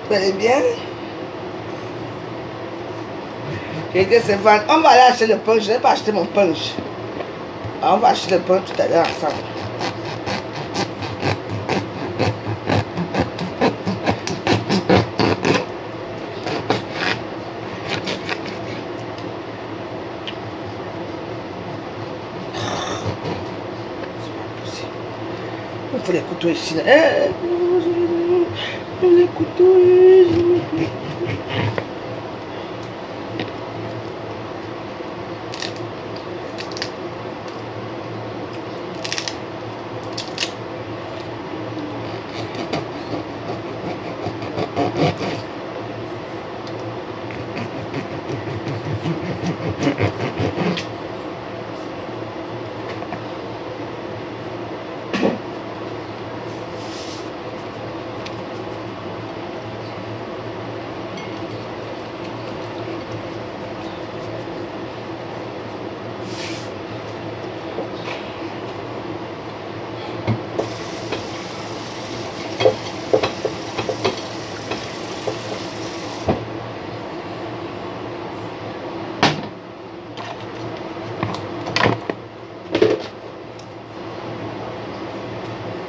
Vous allez bien? J'ai été se vendre. On va aller acheter le punch. Je n'ai pas acheté mon punch. Alors, on va acheter le punch tout à l'heure ensemble. Il faut les couteaux ici. Là. Les couteaux.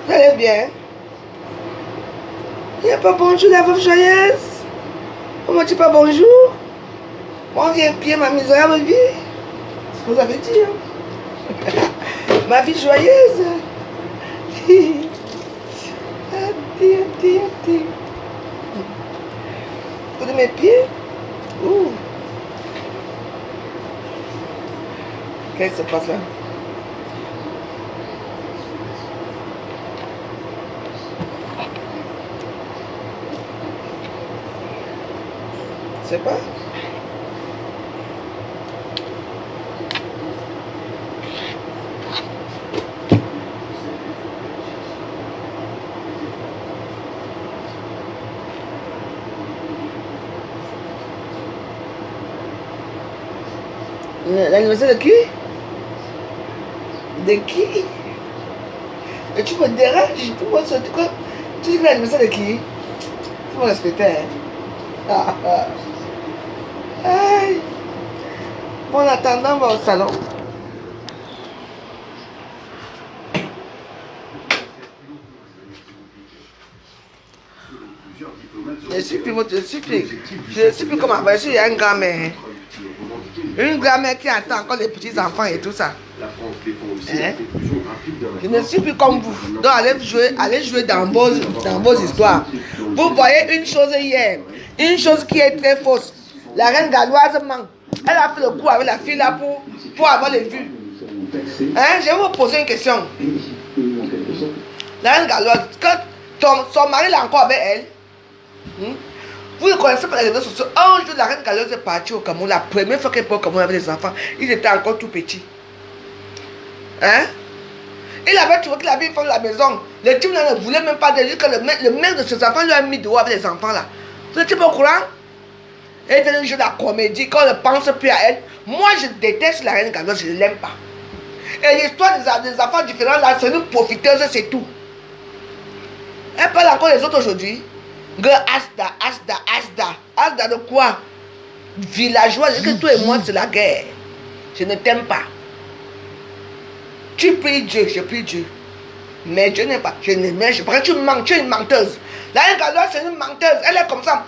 Vous allez bien? Il n'y a pas bonjour la veuve joyeuse? Comment tu dis pas bonjour? Moi, on vient pied ma misérable vie. C'est ce que vous avez dit. Hein? Ma vie joyeuse. Adieu. Vous de mes pieds? Ouh. Qu'est-ce qui se passe là? Je sais pas. L'anniversaire de qui? De qui? Et tu me déranges? Moi, tu dis que l'anniversaire de qui? Faut me respecter. Hein? Aïe. Bon, en attendant, on va au salon. Je suis plus comme avant. Il y a une grand-mère. Une grand-mère qui attend encore les petits-enfants et tout ça. Hein? Je ne suis plus comme vous. Donc allez jouer dans vos histoires. Vous voyez une chose hier. Une chose qui est très fausse. La reine galloise ment. Elle a fait le coup avec la fille là pour avoir les vues. Hein? Je vais vous poser une question. La reine galloise, quand son mari est encore avec elle, vous ne connaissez pas les réseaux sociaux. Un jour, la reine galloise est partie au Cameroun. La première fois qu'elle est au Cameroun avec les enfants, ils étaient encore tout petits. Hein? Il avait trouvé qu'il avait une femme de la maison. Le type ne voulait même pas dire que le mec de ses enfants lui a mis dehors avec les enfants là. Vous n'êtes pas au courant? Elle fait le jeu de la comédie, quand on ne pense plus à elle. Moi, je déteste la reine galloise, je ne l'aime pas. Et l'histoire des enfants différents là, c'est une profiteuse, c'est tout. Elle parle encore des autres aujourd'hui. Asda de quoi? Villageoise, que toi et moi c'est la guerre. Je ne t'aime pas. Tu pries Dieu, je prie Dieu. Mais Dieu n'aime pas. Je n'aime pas. Parce que tu mens, tu es une menteuse. La reine galloise c'est une menteuse. Elle est comme ça.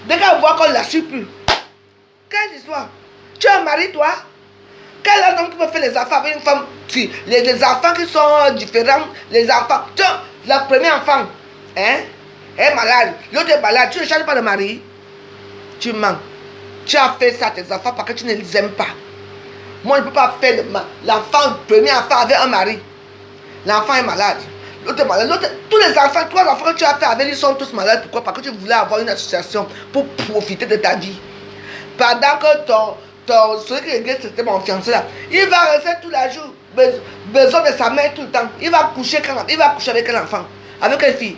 Dès qu'elle voit qu'on ne la suit plus. Quelle histoire? Tu as un mari toi? Quel est l'homme qui peut faire les affaires avec une femme? Les enfants qui sont différents, les enfants. Tiens, le premier enfant, hein, est malade. L'autre est malade. Tu ne changes pas de mari. Tu mens. Tu as fait ça à tes enfants parce que tu ne les aimes pas. Moi, je ne peux pas faire l'enfant, le premier enfant avec un mari. L'enfant est malade. L'autre est malade. Tous les enfants, 3 enfants que tu as fait avec, ils sont tous malades. Pourquoi? Parce que tu voulais avoir une association pour profiter de ta vie. Pendant que celui qui regrette, c'était mon fiancé là. Il va rester tout le jour, besoin de sa mère tout le temps. Il va coucher avec quel enfant? Avec quelle fille?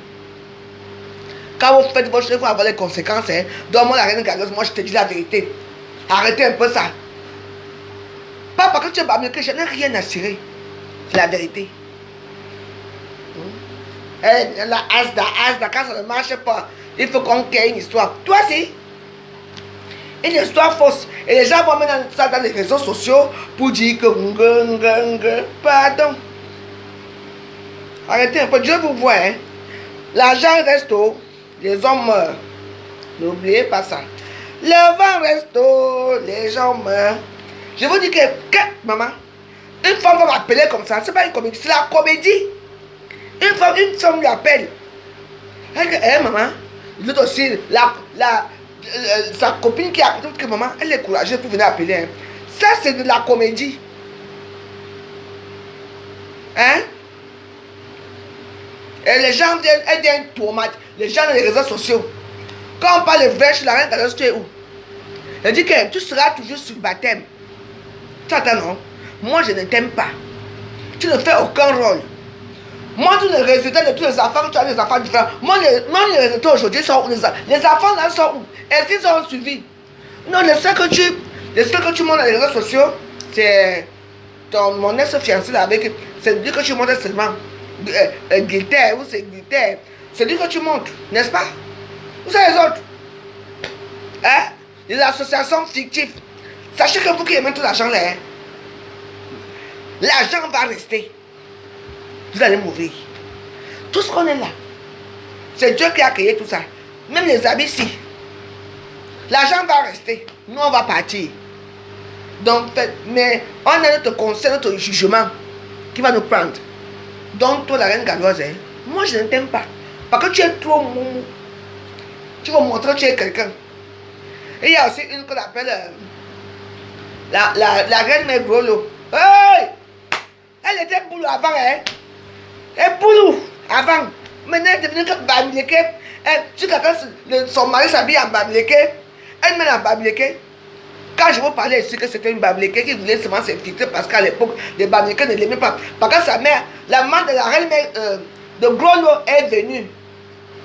Quand vous faites votre chose, il faut avoir les conséquences. Hein. Donc moi, la reine galloise, moi je te dis la vérité. Arrêtez un peu ça. Pas parce que tu es bas, mais que je n'ai rien à cirer. C'est la vérité. La Asda, quand ça ne marche pas, il faut qu'on crée une histoire. Toi, c'est une histoire fausse. Et les gens vont mettre ça dans les réseaux sociaux pour dire que pardon. Arrêtez un peu, Dieu vous voit. Hein. L'argent reste haut, les hommes meurent. N'oubliez pas ça. Le vent reste haut, les gens meurent. Je vous dis que maman, une femme va m'appeler comme ça, c'est pas une comédie, c'est la comédie. Une femme lui appelle. Elle dit, maman, l'autre aussi, sa copine qui a appelé que maman, elle est courageuse pour venir appeler. Hein. Ça, c'est de la comédie. Hein? Et les gens viennent tourmenter. Les gens dans les réseaux sociaux. Quand on parle de vrai, je la reine Galos, tu es où? Elle dit que tu seras toujours sur le baptême. Tu attends, non? Moi, je ne t'aime pas. Tu ne fais aucun rôle. Moi, tous les résultats de tous les enfants, tu as des enfants différents. Moi, les résultats aujourd'hui sont où? Les enfants là sont où? Est-ce qu'ils ont suivi? Non, le seul que tu montres dans les réseaux sociaux, c'est mon ex-fiancé là avec. C'est lui que tu montres seulement. Guilter, ou c'est Guilter. C'est lui que tu montres, n'est-ce pas? Vous savez les autres? Hein? Les associations fictives. Sachez que vous qui aimez tout l'argent là, hein? L'argent va rester. Vous allez mourir. Tout ce qu'on est là, c'est Dieu qui a créé tout ça. Même les habits ici. L'argent va rester. Nous, on va partir. Donc, mais on a notre conseil, notre jugement qui va nous prendre. Donc, toi, la reine galoise, hein, moi, je ne t'aime pas. Parce que tu es trop moumou. Tu vas montrer que tu es quelqu'un. Et il y a aussi une qu'on appelle la reine Megrolo. Hey! Elle était boulou avant, hein? Elle boulou avant. Maintenant, elle est devenue comme Bamileke. Jusqu'à quand son mari s'habille en Bamileke, elle met en Bamileke. Quand je vous parlais ici que c'était une Bamileke qui voulait seulement s'infiltrer parce qu'à l'époque, les Bamileke ne l'aimaient pas. Parce que sa mère, la maman de la reine de Grolo est venue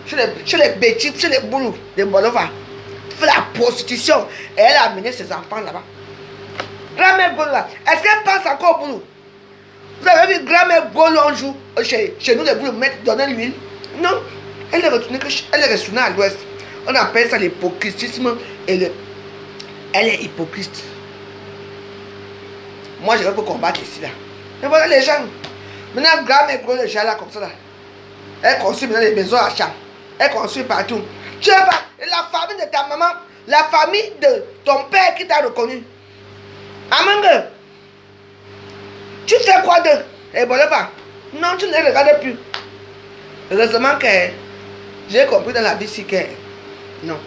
chez les bêtises, chez les boulous de Bolova. Fait la prostitution. Et elle a amené ses enfants là-bas. Grand-mère Golo là, est-ce qu'elle pense encore au boulot? Vous avez vu grand-mère Golo un jour chez nous, les boulot mettre, donner l'huile? Non. Elle est retournée à l'ouest. On appelle ça l'hypocritisme et elle est hypocrite. Moi, je vais pour combattre ici là. Et voilà les gens. Maintenant, grand-mère Golo est là comme ça là. Elle construit maintenant les maisons à champ. Elle construit partout. Tu vois pas, la famille de ta maman, la famille de ton père qui t'a reconnu. Amangue, tu fais quoi d'eux? Eh bon, pas. Non, tu ne les regardes plus. Heureusement que j'ai compris dans la vie si que non.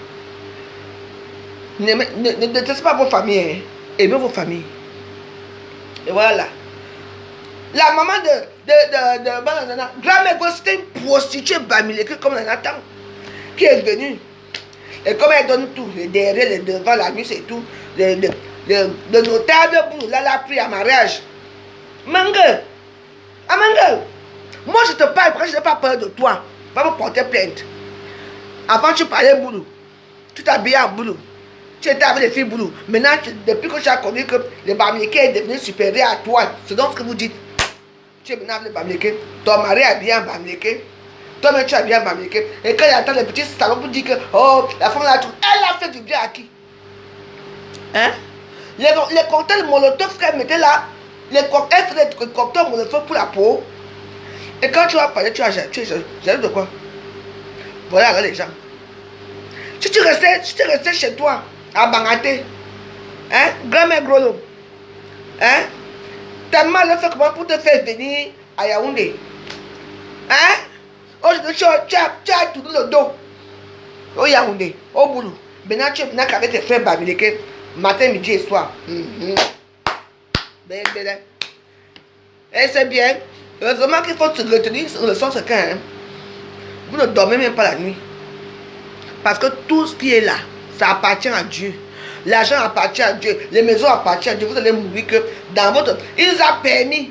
Ne détestez pas vos familles. Hein. Aimez vos familles. Et voilà. La maman de grand-mère, c'était une prostituée Bamileke comme Nathan qui est venue. Et comme elle donne tout, les derrière, les devant, la nuit, c'est tout. Le notable, là, l'a pris à mariage. Mangue, Amangue, moi je te parle parce que je n'ai pas peur de toi. Va me porter plainte. Avant tu parlais boulot. Tu t'habillais en boulot. Tu étais avec les filles boulot. Maintenant, depuis que tu as connu que le Bamileke est devenu supérieur à toi, c'est donc ce que vous dites. Tu es maintenant avec le Bamileke. Ton mari est bien Bamileke. Toi-même tu as bien Bamileke. Et quand il attend les petits salons pour dire que oh, la femme là, elle a fait du bien à qui? Hein? Les cocktails Molotov qu'elle mettait là, elle faisait des cocktails Molotov pour la peau. Et quand tu vas parler, tu as jaloux de quoi? Voilà les gens. Si tu restais chez toi, à Bangaté, hein, grand-mère Grolo, hein, ta mère a fait comment pour te faire venir à Yaoundé? Hein? Aujourd'hui, tu as tourné le dos au Yaoundé, au boulot. Maintenant, tu es venu avec tes frères Bamileke, matin, midi et soir. Ben. Et c'est bien. Heureusement qu'il faut se retenir sur le sens que hein, vous ne dormez même pas la nuit. Parce que tout ce qui est là, ça appartient à Dieu. L'argent appartient à Dieu. Les maisons appartiennent à Dieu. Vous allez mourir que dans votre... Il nous a permis.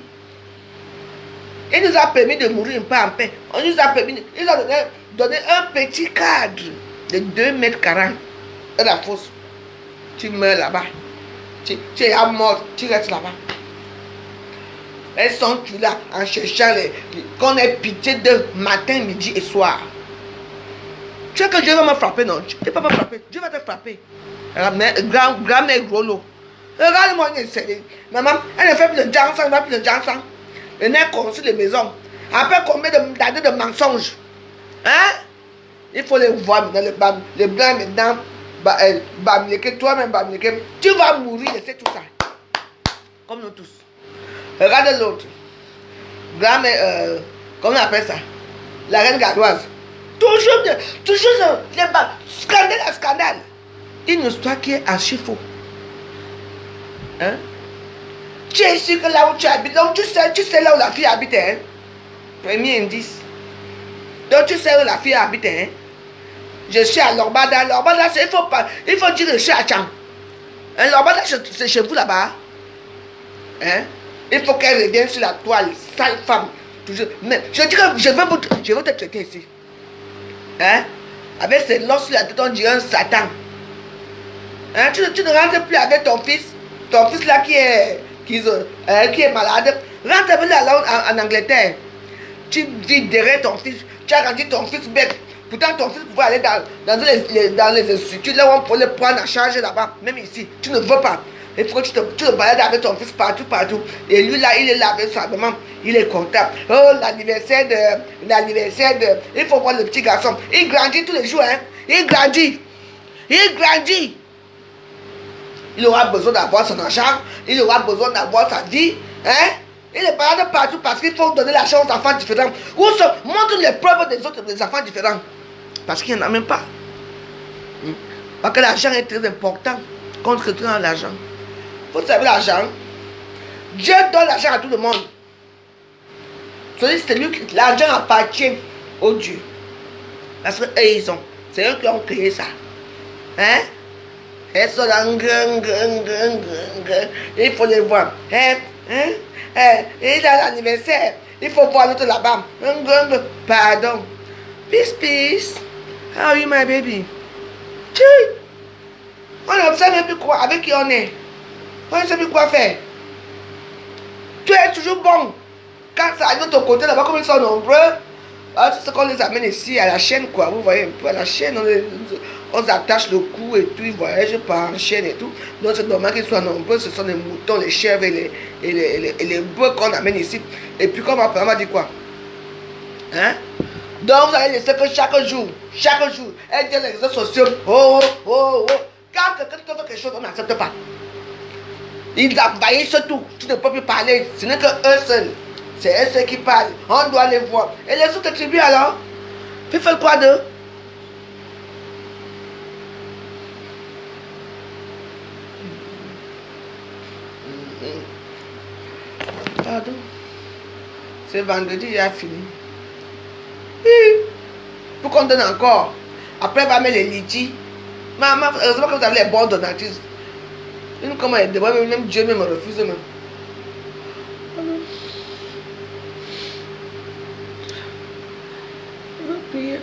Il nous a permis de mourir un peu en paix. Il nous a donné un petit cadre de 2,40 m. Et la fosse. Tu meurs là-bas. Tu es à mort. Tu restes là-bas. Elles sont là en cherchant qu'on ait pitié de matin, midi et soir. Tu sais que Dieu va me frapper, non? Tu ne peux pas me frapper. Dieu va te frapper. Grand-mère Grolo. Regarde-moi, maman, elle ne fait plus de dansant, elle ne fait plus de dansant. Elle n'a construit les maisons. Après combien d'années de mensonges? Hein? Il faut les voir dans les blancs maintenant. Toi-même, tu vas mourir, c'est tout ça. Comme nous tous. Regarde l'autre. Grand-mère, comment on appelle ça? La reine gardoise. Toujours scandale à scandale. Une histoire qui est archi faux. Hein? Tu es sûr que là où tu habites, donc tu sais là où la fille habite, hein? Premier indice. Donc tu sais où la fille habite, hein? Je suis à Lorbada. Lorbada, il faut dire que je suis à Tchang. Hein? Lorbada, c'est chez vous là-bas. Hein? Il faut qu'elle revienne sur la toile, sale femme. Toujours. Mais je dis que je veux te traiter ici. Hein? Avec ses losses sur la tête, on dirait un Satan. Hein? Tu ne rentres plus avec ton fils. Ton fils là qui est malade. Rentre avec lui en Angleterre. Tu vis derrière ton fils. Tu as rendu ton fils bête. Pourtant ton fils pouvait aller dans les instituts là où on peut le prendre en charge là-bas. Même ici. Tu ne veux pas. Il faut que tu te balades avec ton fils partout. Et lui là, il est là avec sa maman. Il est content. Oh, l'anniversaire de... Il faut voir le petit garçon. Il grandit tous les jours, hein. Il grandit. Il aura besoin d'avoir son argent. Il aura besoin d'avoir sa vie. Hein? Il est balade partout parce qu'il faut donner la chance aux enfants différents. Montre les preuves des enfants différents. Parce qu'il n'y en a même pas. Parce que l'argent est très important. Contre l'argent. Vous savez l'argent. Dieu donne l'argent à tout le monde. L'argent appartient au Dieu. Parce que eux, c'est eux qui ont créé ça. Hein? Elles sont là, il faut les voir. Il a l'anniversaire. Il faut voir l'autre là-bas. Pardon. Peace. How are you, my baby? On ne sait même plus quoi, avec qui on est. On ne sait plus quoi faire. Tu es toujours bon. Quand ça arrive de ton côté là-bas, comme ils sont nombreux, tu sais qu'on les amène ici à la chaîne, quoi. Vous voyez un peu à la chaîne, on attache le cou et tout, ils voyagent par en chaîne et tout. Donc c'est normal qu'ils soient nombreux. Ce sont les moutons, les chèvres et les bœufs qu'on amène ici. Et puis comme après, on m'a dit quoi? Hein? Donc vous allez laisser que chaque jour, elle dit les réseaux sociaux, oh. Quand quelqu'un te fait quelque chose, on n'accepte pas. Ils envahissent tout. Tu ne peux plus parler. Ce n'est que eux seuls. C'est eux seuls qui parlent. On doit les voir. Et les autres tribus alors? Tu fais quoi d'eux? Pardon. C'est vendredi, il a fini. Pourquoi on donne encore? Après, on va mettre les litchis. Maman, heureusement que vous avez les bons donatrices. Comment elle demande, même Dieu me refuse même. On va prier.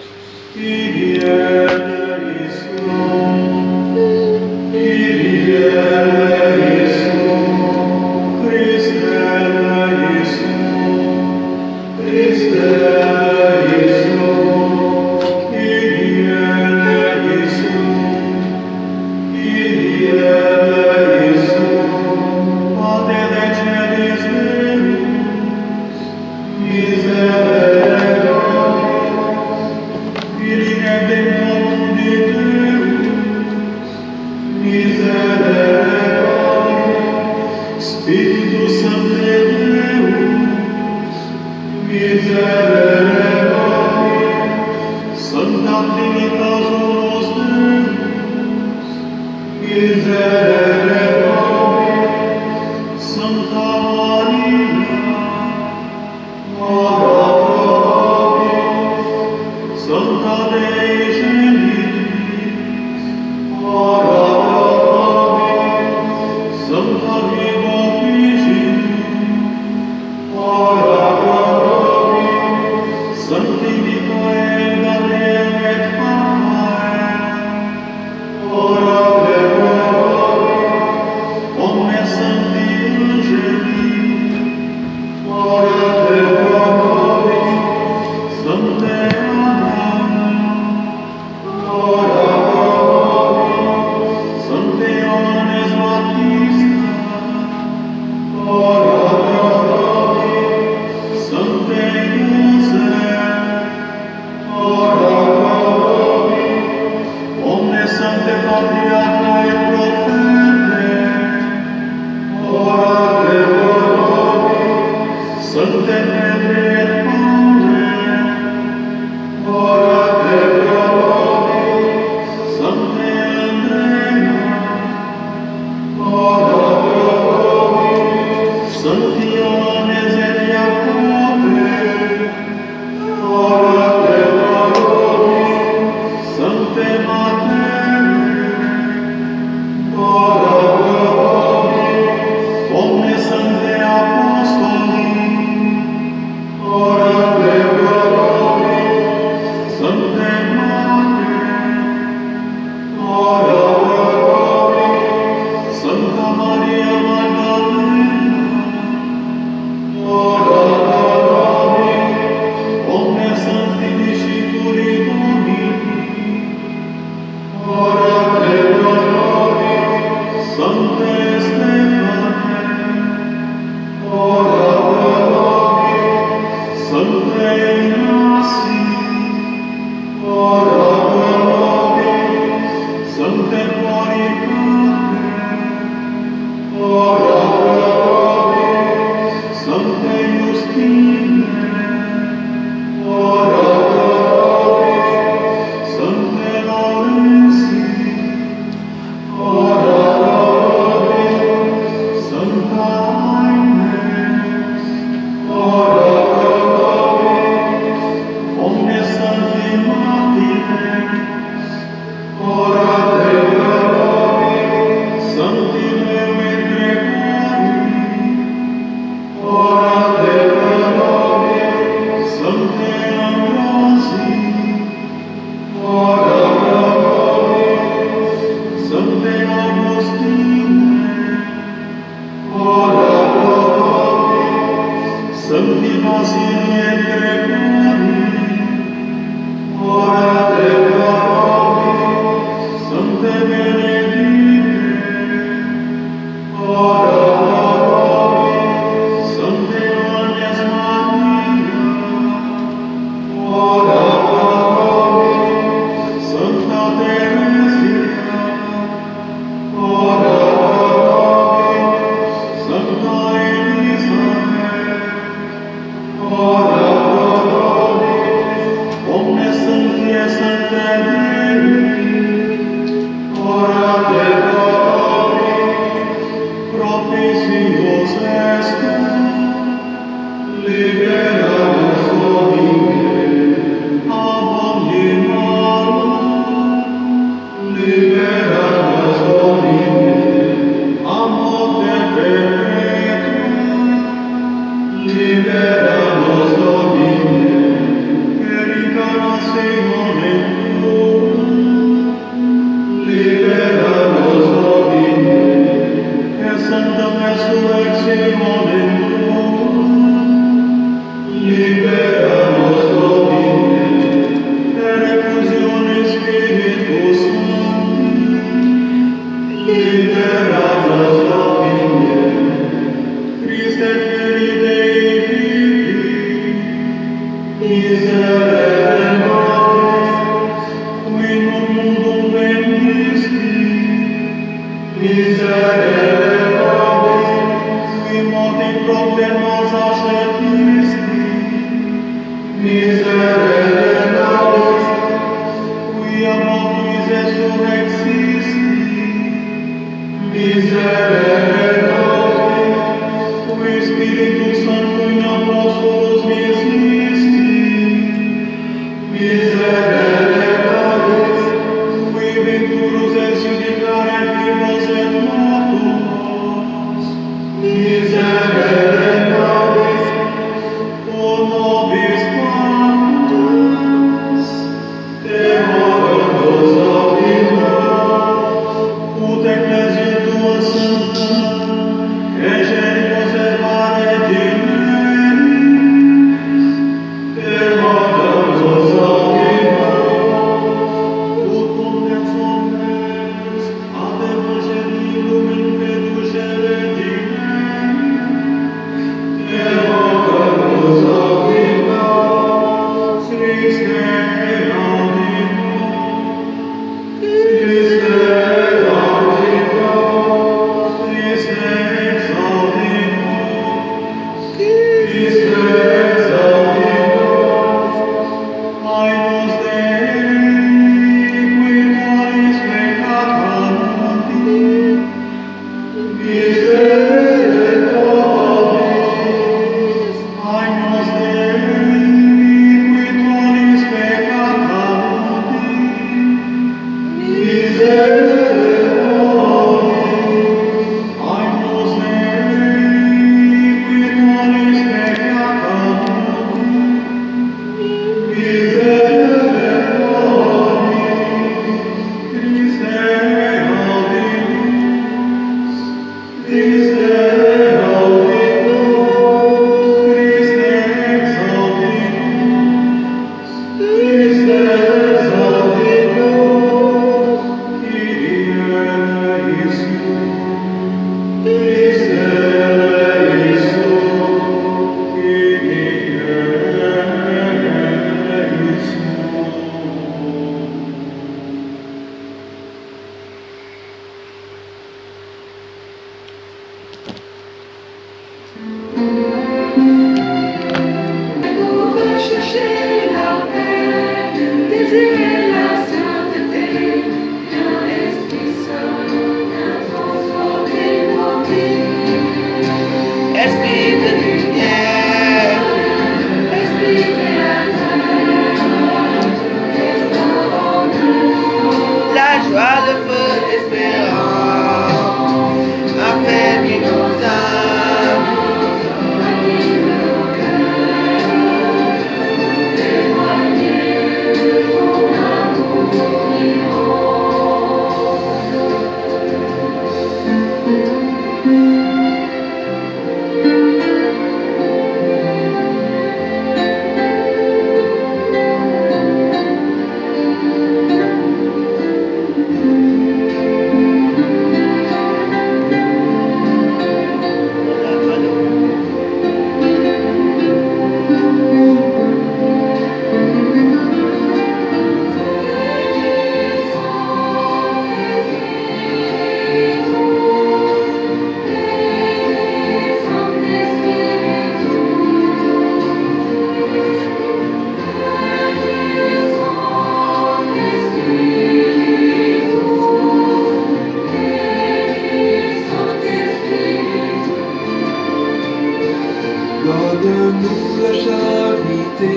Donne-nous la charité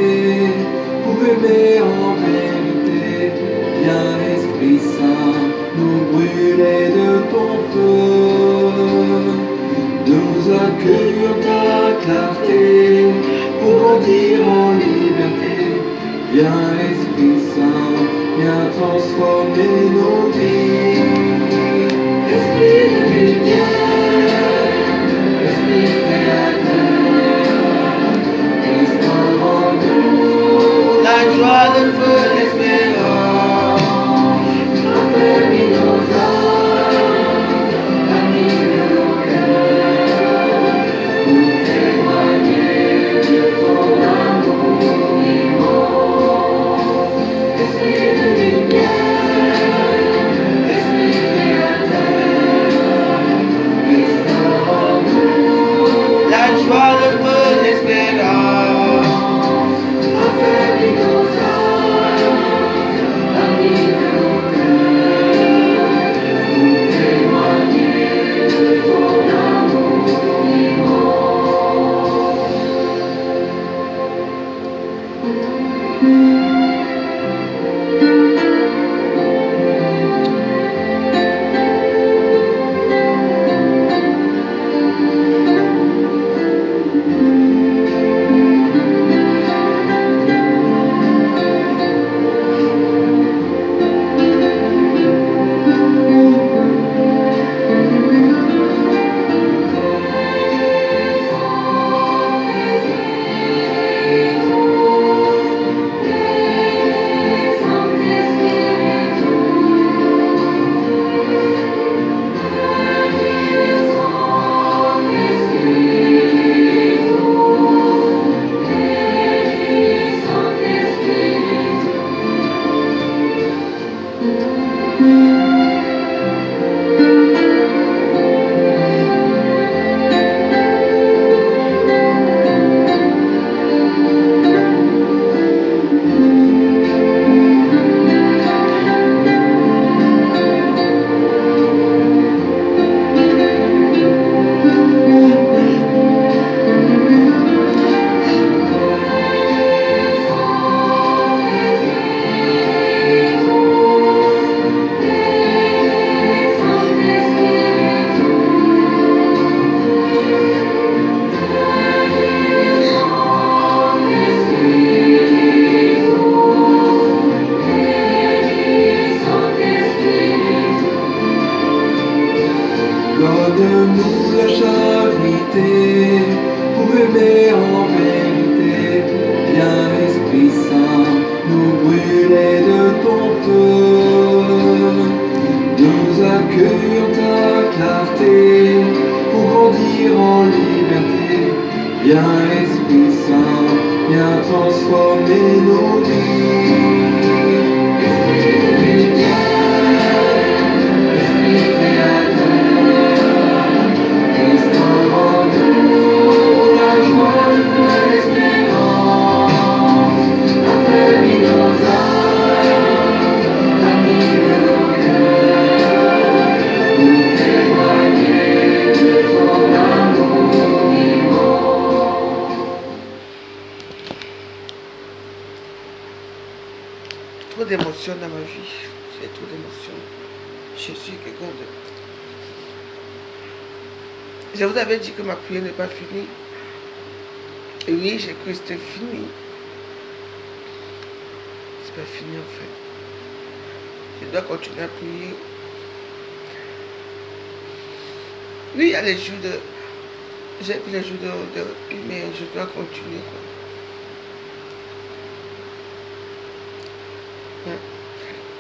pour aimer en vérité. Viens Esprit Saint, nous brûler de ton feu. Nous accueillons ta clarté pour grandir en liberté. Viens Esprit Saint, viens transformer nos vies. Esprit de lumière, Esprit créateur, la joie, le feu, l'espérance, raffermis nos âmes, anime nos cœurs, pour témoigner de ton amour immense. Esprit de lumière, Esprit créateur, clarté pour aimer en vérité. Viens Esprit Saint, nous brûler de ton feu. Nous accueillons ta clarté pour grandir en liberté. Viens Esprit Saint, viens transformer nos vies. Esprit de lumière, Esprit créateur, restaure en nous la joie de l'espérance. Affermis nos âmes, anime nos cœurs, pour témoigner de ton amour vivant. Trop d'émotions dans ma vie. J'ai trop d'émotions. Je suis quelqu'un de... Je vous avais dit que ma prière n'est pas finie. Et oui, j'ai cru que c'était fini. C'est pas fini en fait. Je dois continuer à prier. Oui, il y a les jours de... J'ai pris les jours de... Mais je dois continuer quoi.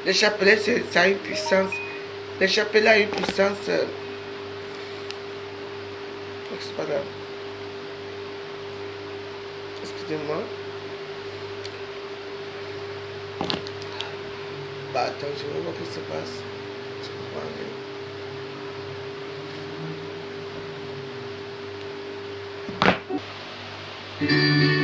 Le chapelet, ça a une puissance. Le chapelet a une puissance. C'est pas grave. Excusez-moi. Bah attends, je vais voir ce qui se passe. Je comprends rien.